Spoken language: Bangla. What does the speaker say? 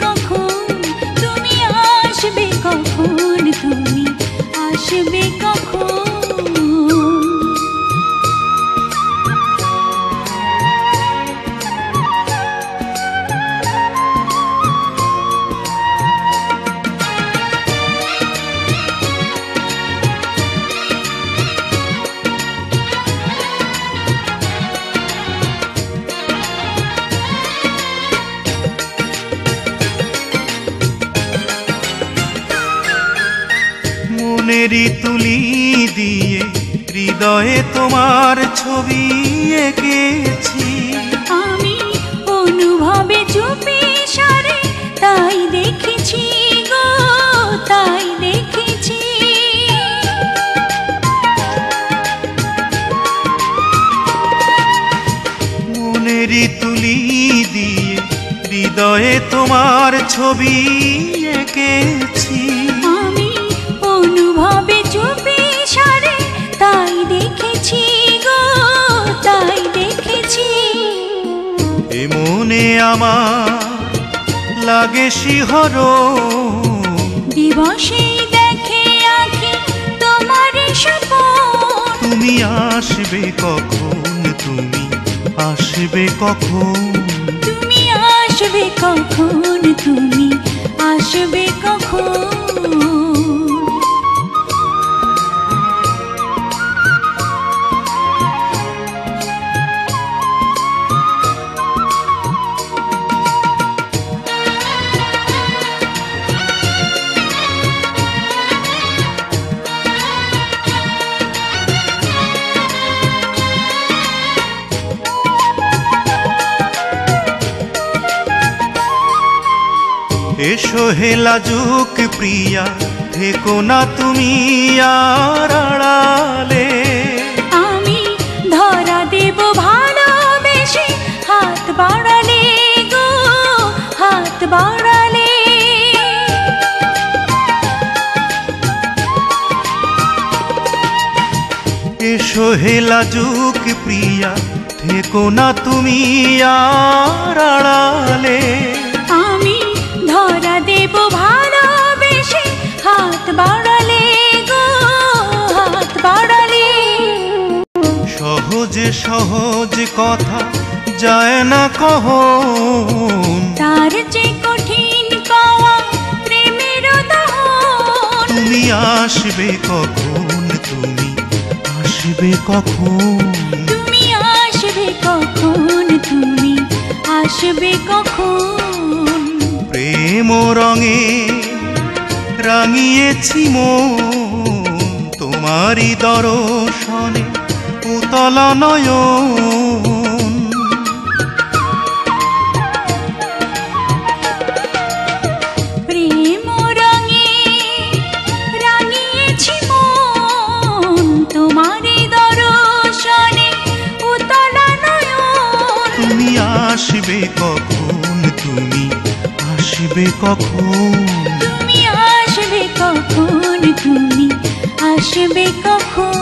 কখন, তুমি আসবে কখন, তুমি আসবে কখন। মনেরই তুলি দিয়ে হৃদয়ে তোমার ছবি এঁকেছি আমি অনুভবে চুপি সারে তাই দেখেছি গো, তাই দেখেছি। মনেরই তুলি দিয়ে হৃদয়ে তোমার ছবি এঁকেছি আমি অনুভবে চুপি সারে তাই দেখেছি গো, তাই দেখেছি। এ মনে আমার লাগে শিহরণ, দিবসেই দেখে আঁখি তোমার স্বপন। তুমি আসবে কখন, তুমি আসবে কখন, তুমি আসবে কখন, তুমি আসবে কখন। এসো হে লাজুক প্রিয়া, থেকো না তুমি আর আড়ালে। আমি ধরা দেব ভালোবেসে হাত বাড়ালে গো, হাত বাড়ালে। এসো হে লাজুক প্রিয়া, থেকো না তুমি আর আড়ালে। আমি ধরা দেব ভালোবেসে হাত বাড়ালে গো, হাত বাড়ালে। সহজ সহজ কথা যায় না কহন, তার যে কঠিন পাওয়া প্রেমের দহন। তুমি আসবে কখন, তুমি আসবে কখন, তুমি আসবে কখন, তুমি আসবে কখন। প্রেম রঙে রাঙিয়েছি মন, তোমারই দর্শনে উতল নয়ন। প্রেম রঙে রাঙিয়েছি মন, তোমারই দর্শনে উতল নয়ন। তুমি আসবে কখন, তুমি আসবে কখন, তুমি আসবে কখন, তুমি আসবে কখন।